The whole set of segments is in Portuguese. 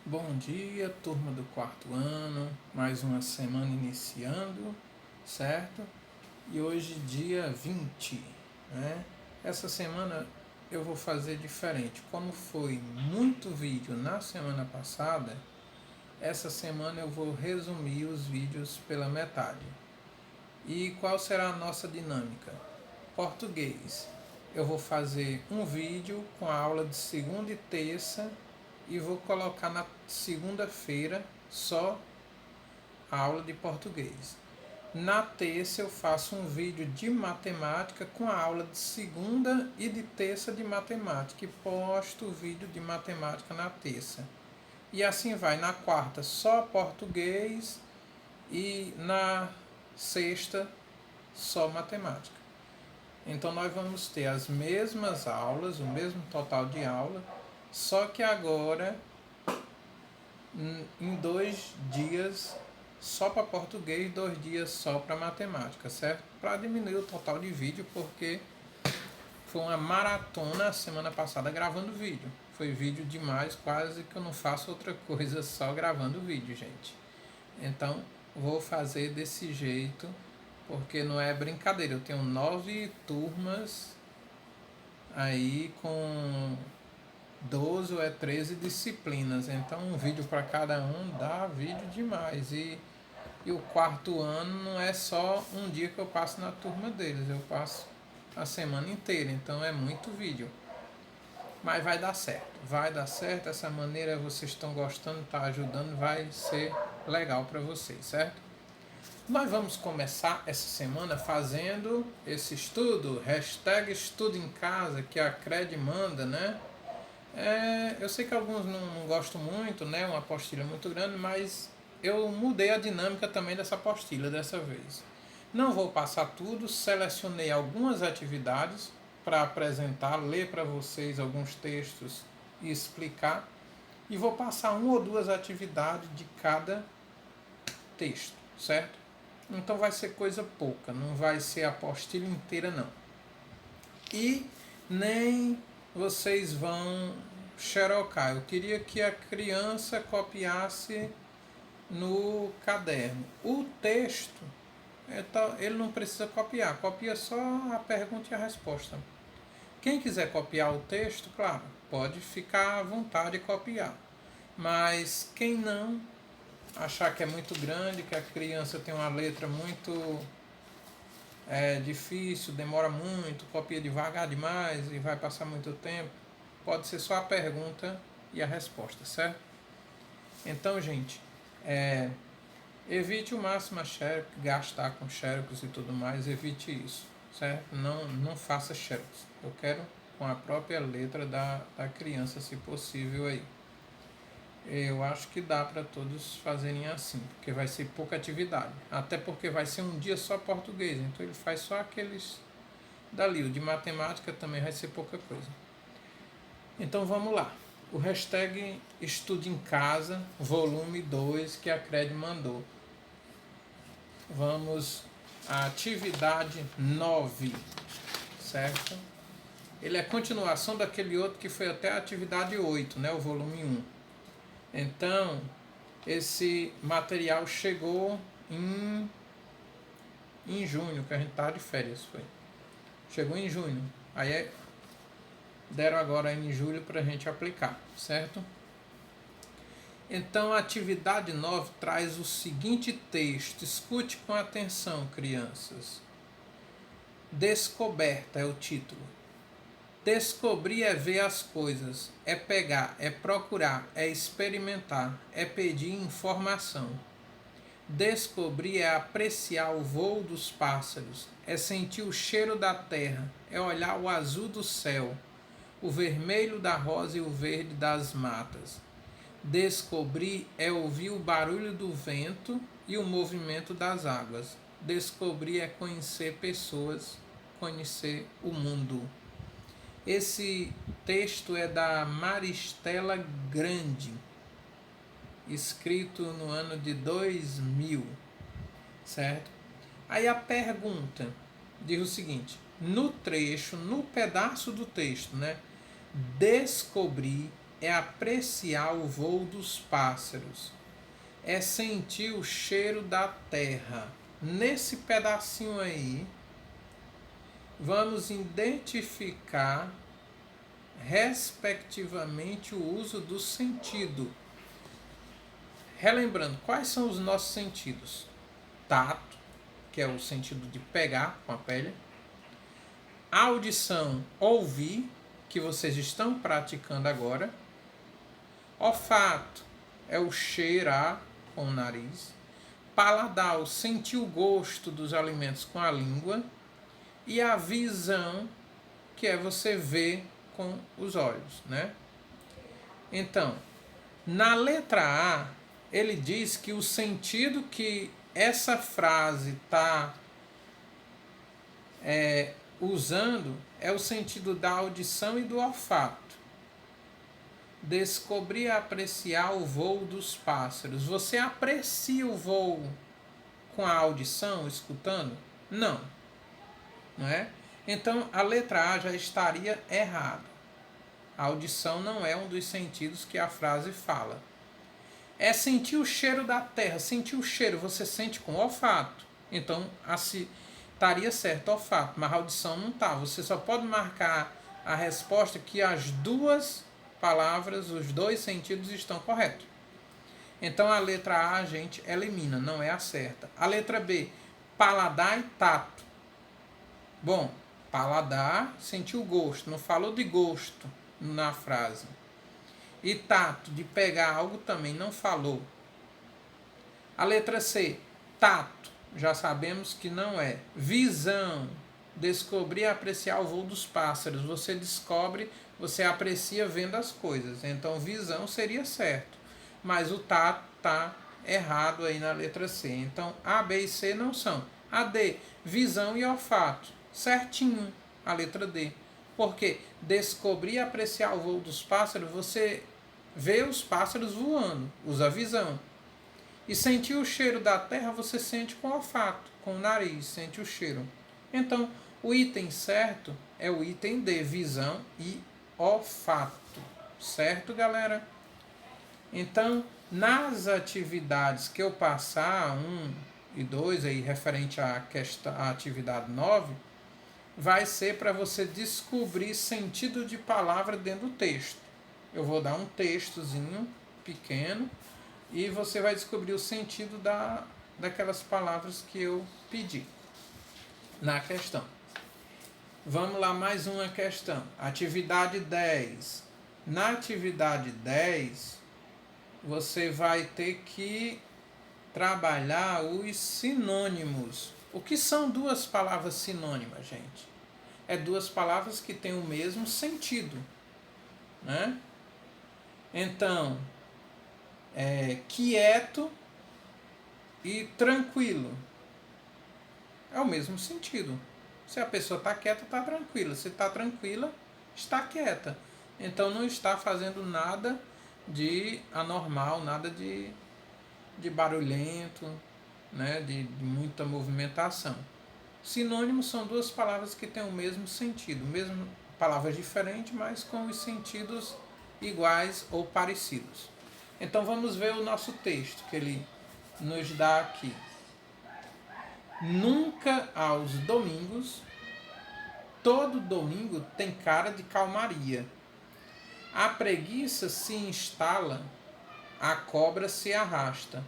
Bom dia, turma do quarto ano, mais uma semana iniciando, certo? E hoje, dia 20, né? Essa semana eu vou fazer diferente. Como foi muito vídeo na semana passada, essa semana eu vou resumir os vídeos pela metade. E qual será a nossa dinâmica? Português. Eu vou fazer um vídeo com a aula de segunda e terça e vou colocar na segunda-feira só a aula de português. Na terça eu faço um vídeo de matemática com a aula de segunda e de terça de matemática e posto o vídeo de matemática na terça. E assim vai, na quarta só português e na sexta só matemática. Então nós vamos ter as mesmas aulas, o mesmo total de aula, só que agora em 2 dias só para português, 2 dias só para matemática, certo? Para diminuir o total de vídeo, porque foi uma maratona a semana passada gravando vídeo. Foi vídeo demais, quase que eu não faço outra coisa só gravando vídeo, gente. Então vou fazer desse jeito, porque não é brincadeira. Eu tenho 9 turmas aí com 12 ou 13 disciplinas, então um vídeo para cada um dá vídeo demais. E o quarto ano não é só um dia que eu passo na turma deles, eu passo a semana inteira, então é muito vídeo. Mas vai dar certo, essa maneira vocês estão gostando, está ajudando, vai ser legal para vocês, certo? Nós vamos começar essa semana fazendo esse estudo, hashtag estudo em casa, que a CRED manda, né? Eu sei que alguns não gostam muito, né? Uma apostila muito grande, mas eu mudei a dinâmica também dessa apostila dessa vez. Não vou passar tudo, selecionei algumas atividades para apresentar, ler para vocês alguns textos e explicar. E vou passar uma ou duas atividades de cada texto, certo? Então vai ser coisa pouca, não vai ser a apostila inteira não. E nem vocês vão xerocar. Eu queria que a criança copiasse no caderno. O texto, ele não precisa copiar, copia só a pergunta e a resposta. Quem quiser copiar o texto, claro, pode ficar à vontade de copiar. Mas quem não achar que é muito grande, que a criança tem uma letra muito difícil, demora muito, copia devagar demais e vai passar muito tempo, pode ser só a pergunta e a resposta, certo? Então, gente, evite o máximo a xerox, gastar com xerox e tudo mais, evite isso, certo? Não faça xerox. Eu quero com a própria letra da criança, se possível aí. Eu acho que dá para todos fazerem assim, porque vai ser pouca atividade. Até porque vai ser um dia só português, então ele faz só aqueles dali. O de matemática também vai ser pouca coisa. Então vamos lá. O hashtag Estude em Casa, volume 2, que a CRED mandou. Vamos à atividade 9, certo? Ele é continuação daquele outro que foi até a atividade 8, né? O volume 1. Então, esse material chegou em junho, que a gente estava de férias, foi. Chegou em junho. Aí deram agora em julho para a gente aplicar, certo? Então, a atividade 9 traz o seguinte texto. Escute com atenção, crianças. Descoberta é o título. Descobrir é ver as coisas, é pegar, é procurar, é experimentar, é pedir informação. Descobrir é apreciar o voo dos pássaros, é sentir o cheiro da terra, é olhar o azul do céu, o vermelho da rosa e o verde das matas. Descobrir é ouvir o barulho do vento e o movimento das águas. Descobrir é conhecer pessoas, conhecer o mundo. Esse texto é da Maristela Grande, escrito no ano de 2000, certo? Aí a pergunta diz o seguinte: no trecho, no pedaço do texto, né? Descobrir é apreciar o voo dos pássaros, é sentir o cheiro da terra. Nesse pedacinho aí, vamos identificar respectivamente o uso do sentido. Relembrando, quais são os nossos sentidos? Tato, que é o sentido de pegar com a pele. Audição, ouvir, que vocês estão praticando agora. Olfato é o cheirar com o nariz. Paladar, o sentir o gosto dos alimentos com a língua. E a visão, que é você ver com os olhos, né? Então, na letra A, ele diz que o sentido que essa frase está usando é o sentido da audição e do olfato. Descobrir e apreciar o voo dos pássaros. Você aprecia o voo com a audição, escutando? Não. Não é? Então, a letra A já estaria errada. A audição não é um dos sentidos que a frase fala. É sentir o cheiro da terra. Sentir o cheiro, você sente com o olfato. Então, assim, estaria certo, olfato, mas a audição não está. Você só pode marcar a resposta que as duas palavras, os dois sentidos estão corretos. Então, a letra A a gente elimina, não é a certa. A letra B, paladar e tato. Bom, paladar, sentir o gosto, não falou de gosto na frase. E tato, de pegar algo, também não falou. A letra C, tato, já sabemos que não é. Visão, descobrir e apreciar o voo dos pássaros. Você descobre, você aprecia vendo as coisas. Então, visão seria certo. Mas o tato está errado aí na letra C. Então, A, B e C não são. A D, visão e olfato. Certinho, a letra D. Porque descobrir e apreciar o voo dos pássaros, você vê os pássaros voando, usa a visão. E sentir o cheiro da terra, você sente com o olfato, com o nariz, sente o cheiro. Então, o item certo é o item D, visão e olfato. Certo, galera? Então, nas atividades que eu passar, 1 e 2, aí, referente à atividade 9, vai ser para você descobrir sentido de palavra dentro do texto. Eu vou dar um textozinho pequeno e você vai descobrir o sentido daquelas palavras que eu pedi na questão. Vamos lá, mais uma questão. Atividade 10. Na atividade 10, você vai ter que trabalhar os sinônimos. O que são duas palavras sinônimas, gente? É duas palavras que têm o mesmo sentido, né? Então, quieto e tranquilo. É o mesmo sentido. Se a pessoa está quieta, está tranquila. Se está tranquila, está quieta. Então não está fazendo nada de anormal, nada de barulhento, né? de muita movimentação. Sinônimos são duas palavras que têm o mesmo sentido. Mesmo palavras diferentes, mas com os sentidos iguais ou parecidos. Então vamos ver o nosso texto que ele nos dá aqui. Nunca aos domingos, todo domingo tem cara de calmaria. A preguiça se instala, a cobra se arrasta,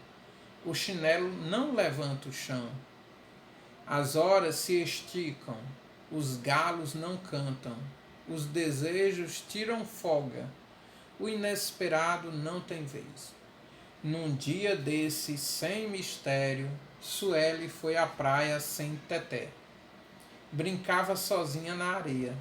o chinelo não levanta o chão. As horas se esticam, os galos não cantam, os desejos tiram folga, o inesperado não tem vez. Num dia desse sem mistério, Sueli foi à praia sem teté. Brincava sozinha na areia.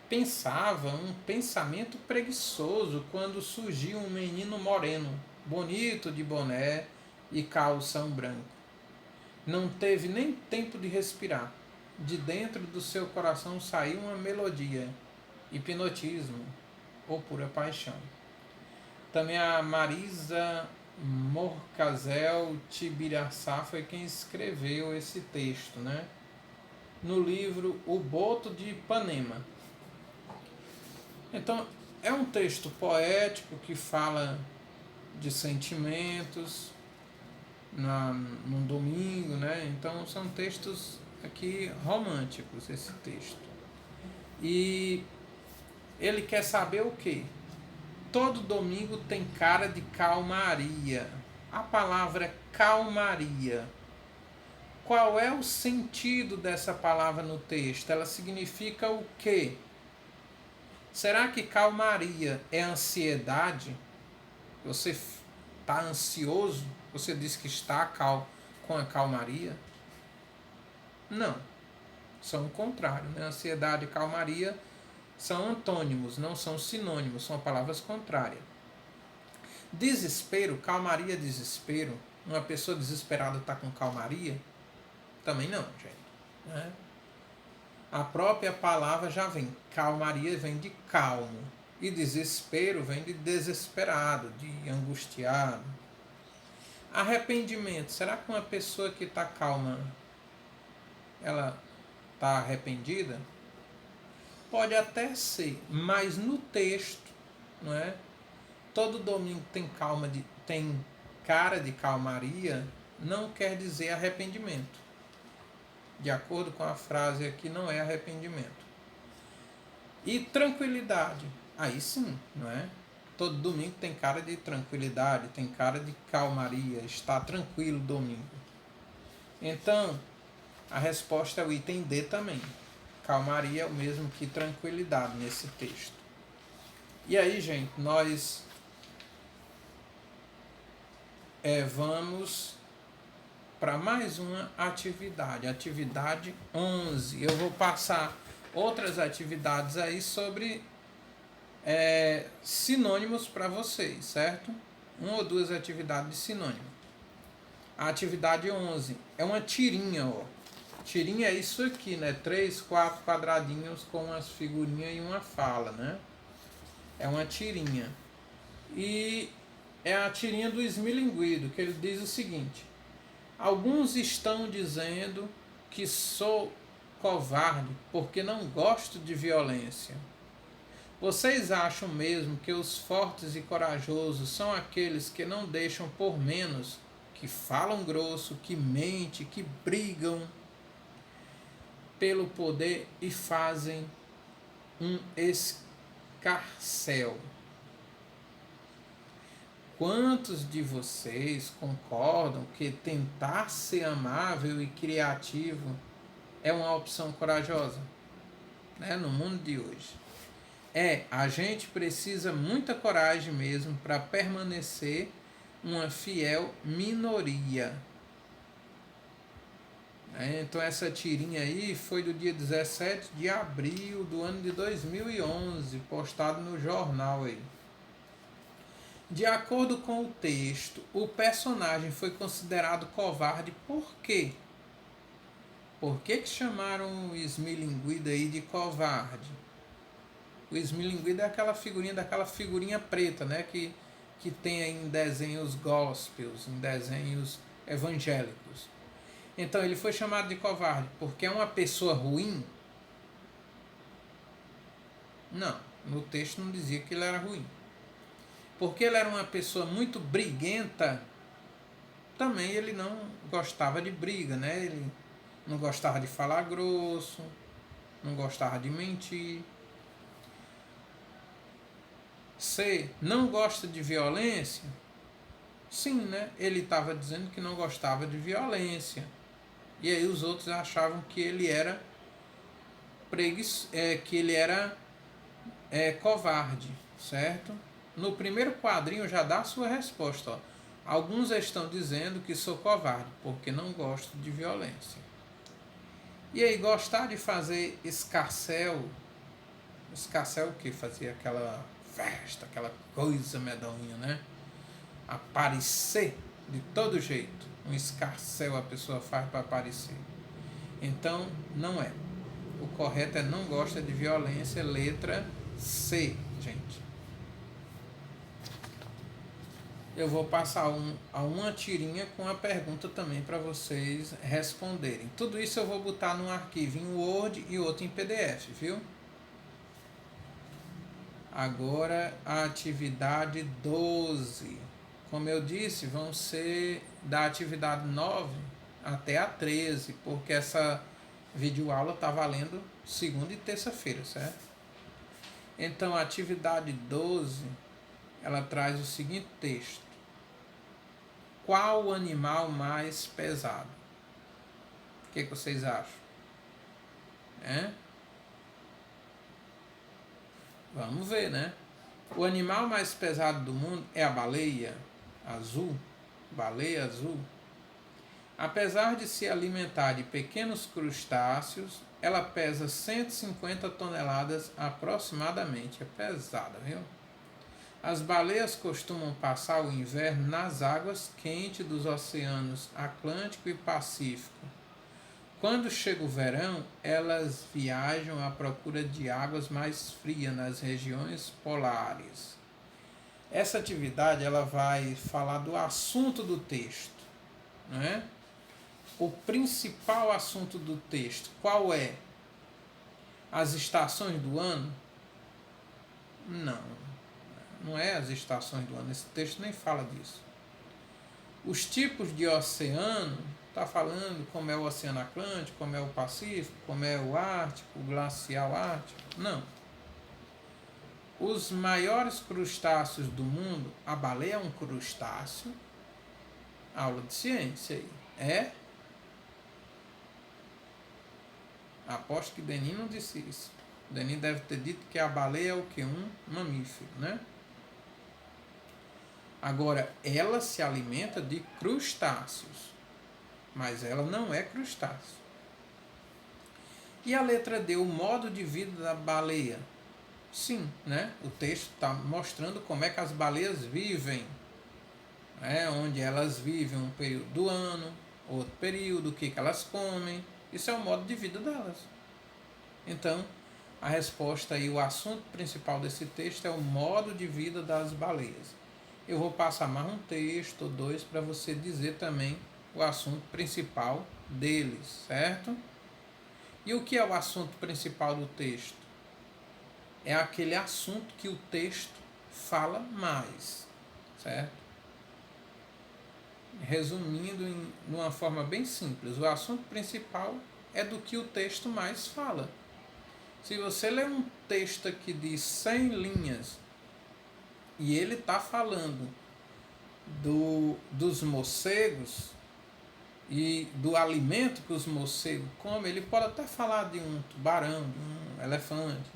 Pensava um pensamento preguiçoso quando surgiu um menino moreno, bonito de boné e calção branco. Não teve nem tempo de respirar. De dentro do seu coração saiu uma melodia, hipnotismo ou pura paixão. Também a Marisa Morcazel Tibiraçá foi quem escreveu esse texto, né? No livro O Boto de Ipanema. Então, É um texto poético que fala de sentimentos num domingo, né? Então são textos aqui românticos, esse texto. E ele quer saber o quê? Todo domingo tem cara de calmaria. A palavra calmaria. Qual é o sentido dessa palavra no texto? Ela significa o quê? Será que calmaria é ansiedade? Você está ansioso? Você diz que está com a calmaria? Não. São o contrário, né? Ansiedade e calmaria são antônimos, não são sinônimos, são palavras contrárias. Desespero, calmaria, desespero. Uma pessoa desesperada está com calmaria? Também não, gente. Né? A própria palavra já vem. Calmaria vem de calmo. E desespero vem de desesperado, de angustiado. Arrependimento. Será que uma pessoa que está calma, ela está arrependida? Pode até ser, mas no texto, não é? Todo domingo tem cara de calmaria, não quer dizer arrependimento. De acordo com a frase aqui, não é arrependimento. E tranquilidade, aí sim, não é? Todo domingo tem cara de tranquilidade, tem cara de calmaria, está tranquilo domingo. Então, a resposta é o item D também. Calmaria é o mesmo que tranquilidade nesse texto. E aí, gente, nós vamos para mais uma atividade. Atividade 11. Eu vou passar outras atividades aí sobre sinônimos para vocês, certo? Uma ou duas atividades de sinônimo. A atividade 11 é uma tirinha, ó. Tirinha é isso aqui, né? 3, 4 quadradinhos com umas figurinhas e uma fala, né? É uma tirinha. E é a tirinha do Esmilinguido, que ele diz o seguinte: alguns estão dizendo que sou covarde porque não gosto de violência. Vocês acham mesmo que os fortes e corajosos são aqueles que não deixam por menos, que falam grosso, que mentem, que brigam pelo poder e fazem um escarcéu? Quantos de vocês concordam que tentar ser amável e criativo é uma opção corajosa, né, no mundo de hoje? A gente precisa muita coragem mesmo para permanecer uma fiel minoria. Então essa tirinha aí foi do dia 17 de abril do ano de 2011, postado no jornal aí. De acordo com o texto, o personagem foi considerado covarde por quê? Por que chamaram o Esmilinguido aí de covarde? O Esmilinguido é aquela figurinha preta, né? Que tem aí em desenhos gospels, em desenhos evangélicos. Então ele foi chamado de covarde porque é uma pessoa ruim? Não, no texto não dizia que ele era ruim. Porque ele era uma pessoa muito briguenta, também ele não gostava de briga, né? Ele não gostava de falar grosso, não gostava de mentir. C, não gosta de violência? Sim, né? Ele estava dizendo que não gostava de violência. E aí os outros achavam que ele era covarde, certo? No primeiro quadrinho já dá a sua resposta, ó. Alguns estão dizendo que sou covarde porque não gosto de violência. E aí, gostar de fazer escarcéu o que? Fazia aquela festa, aquela coisa medonha, né? Aparecer de todo jeito. Um escarcéu a pessoa faz para aparecer. Então, não é. O correto é não gosta de violência, letra C, gente. Eu vou passar uma tirinha com a pergunta também para vocês responderem. Tudo isso eu vou botar num arquivo em Word e outro em PDF, viu? Agora a atividade 12. Como eu disse, vão ser da atividade 9 até a 13, porque essa videoaula está valendo segunda e terça-feira, certo? Então a atividade 12, ela traz o seguinte texto: qual o animal mais pesado? O que vocês acham? Vamos ver, né? O animal mais pesado do mundo é a baleia azul. Baleia azul. Apesar de se alimentar de pequenos crustáceos, ela pesa 150 toneladas aproximadamente. É pesada, viu? As baleias costumam passar o inverno nas águas quentes dos oceanos Atlântico e Pacífico. Quando chega o verão, elas viajam à procura de águas mais frias nas regiões polares. Essa atividade ela vai falar do assunto do texto, né? O principal assunto do texto, qual é? As estações do ano? Não, não é as estações do ano, esse texto nem fala disso. Os tipos de oceano, está falando como é o Oceano Atlântico, como é o Pacífico, como é o Ártico, o Glacial Ártico, não. Os maiores crustáceos do mundo, a baleia é um crustáceo, aula de ciência aí, é? Aposto que Denis não disse isso. Denis deve ter dito que a baleia é o que? Um mamífero, né? Agora, ela se alimenta de crustáceos, mas ela não é crustáceo. E a letra D, o modo de vida da baleia? Sim, né? O texto está mostrando como é que as baleias vivem, né? Onde elas vivem um período do ano, outro período, o que elas comem. Isso é o modo de vida delas. Então, a resposta aí, o assunto principal desse texto é o modo de vida das baleias. Eu vou passar mais um texto ou dois para você dizer também o assunto principal deles, certo? E o que é o assunto principal do texto? É aquele assunto que o texto fala mais, certo? Resumindo de uma forma bem simples, o assunto principal é do que o texto mais fala. Se você ler um texto aqui de 100 linhas e ele está falando dos morcegos e do alimento que os morcegos comem, ele pode até falar de um tubarão, de um elefante,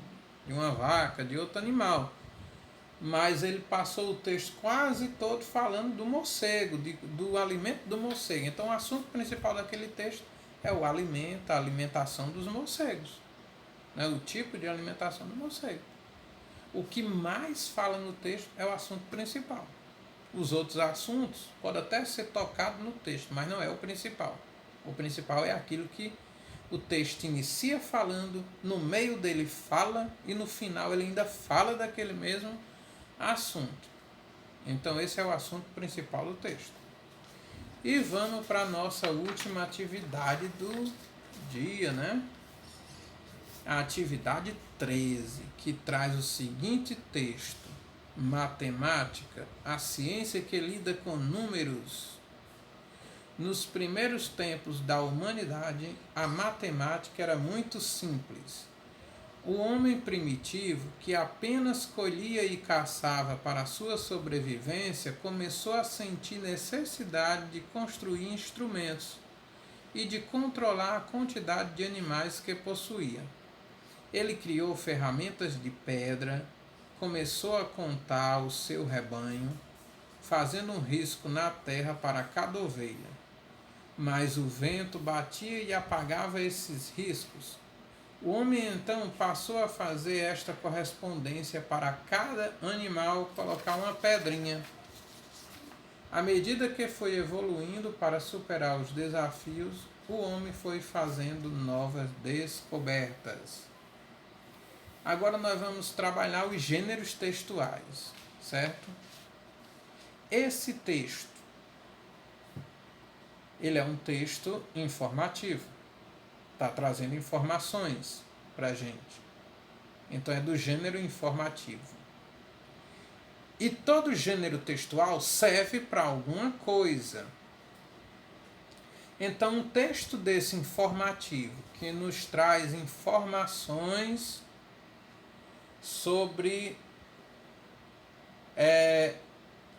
de uma vaca, de outro animal. Mas ele passou o texto quase todo falando do morcego, do alimento do morcego. Então o assunto principal daquele texto é o alimento, a alimentação dos morcegos, né? O tipo de alimentação do morcego. O que mais fala no texto é o assunto principal. Os outros assuntos podem até ser tocados no texto, mas não é o principal. O principal é aquilo que o texto inicia falando, no meio dele fala e no final ele ainda fala daquele mesmo assunto. Então esse é o assunto principal do texto. E vamos para a nossa última atividade do dia, né? A atividade 13, que traz o seguinte texto: matemática, a ciência que lida com números. Nos primeiros tempos da humanidade, a matemática era muito simples. O homem primitivo, que apenas colhia e caçava para sua sobrevivência, começou a sentir necessidade de construir instrumentos e de controlar a quantidade de animais que possuía. Ele criou ferramentas de pedra, começou a contar o seu rebanho, fazendo um risco na terra para cada ovelha. Mas o vento batia e apagava esses riscos. O homem então passou a fazer esta correspondência para cada animal, colocar uma pedrinha. À medida que foi evoluindo para superar os desafios, o homem foi fazendo novas descobertas. Agora nós vamos trabalhar os gêneros textuais, certo? Esse texto, ele é um texto informativo. Está trazendo informações para a gente. Então é do gênero informativo. E todo gênero textual serve para alguma coisa. Então, um texto desse informativo, que nos traz informações sobre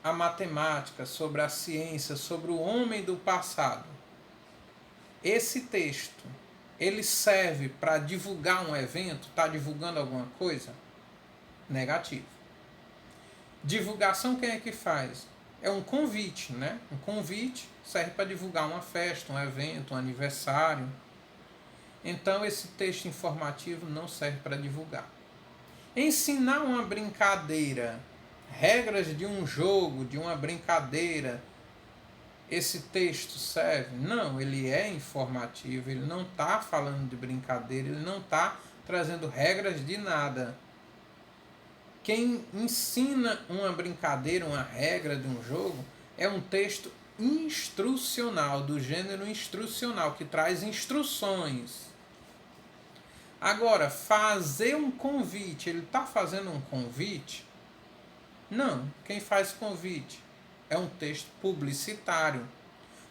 a matemática, sobre a ciência, sobre o homem do passado. Esse texto, ele serve para divulgar um evento? Está divulgando alguma coisa? Negativo. Divulgação quem é que faz? É um convite, né? Um convite serve para divulgar uma festa, um evento, um aniversário. Então esse texto informativo não serve para divulgar. Ensinar uma brincadeira, regras de um jogo, de uma brincadeira, esse texto serve? Não, ele é informativo, ele não está falando de brincadeira, ele não está trazendo regras de nada. Quem ensina uma brincadeira, uma regra de um jogo, é um texto instrucional, do gênero instrucional, que traz instruções. Agora, fazer um convite, ele está fazendo um convite? Não. Quem faz convite? É um texto publicitário,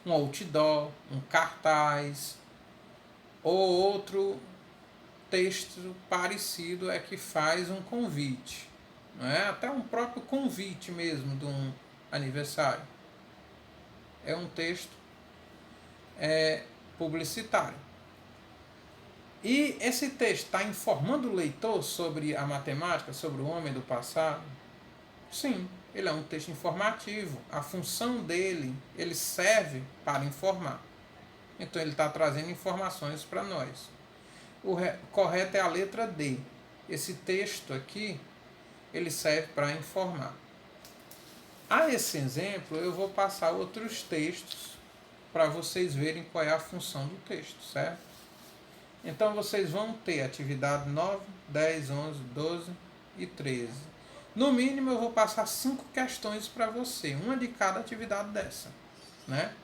um outdoor, um cartaz, ou outro texto parecido é que faz um convite. Não é? Até um próprio convite mesmo de um aniversário. É um texto publicitário. E esse texto está informando o leitor sobre a matemática, sobre o homem do passado? Sim, ele é um texto informativo. A função dele, ele serve para informar. Então ele está trazendo informações para nós. O correto é a letra D. Esse texto aqui, ele serve para informar. A esse exemplo, eu vou passar outros textos para vocês verem qual é a função do texto, certo? Então vocês vão ter atividade 9, 10, 11, 12 e 13. No mínimo eu vou passar 5 questões para você, uma de cada atividade dessa, né?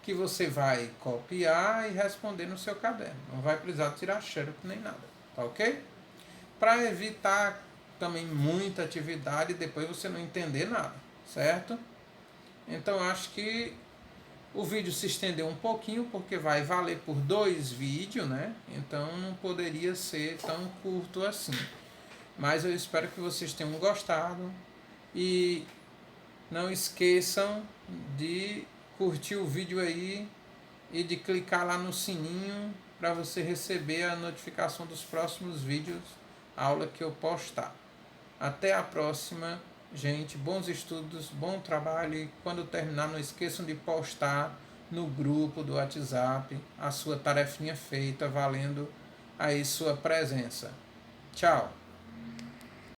Que você vai copiar e responder no seu caderno. Não vai precisar tirar xerox nem nada, tá ok? Para evitar também muita atividade e depois você não entender nada, certo? Então acho que o vídeo se estendeu um pouquinho porque vai valer por 2 vídeos, né? Então não poderia ser tão curto assim. Mas eu espero que vocês tenham gostado e não esqueçam de curtir o vídeo aí e de clicar lá no sininho para você receber a notificação dos próximos vídeos, aula que eu postar. Até a próxima, gente. Bons estudos, bom trabalho. E quando terminar, não esqueçam de postar no grupo do WhatsApp a sua tarefinha feita, valendo aí sua presença. Tchau!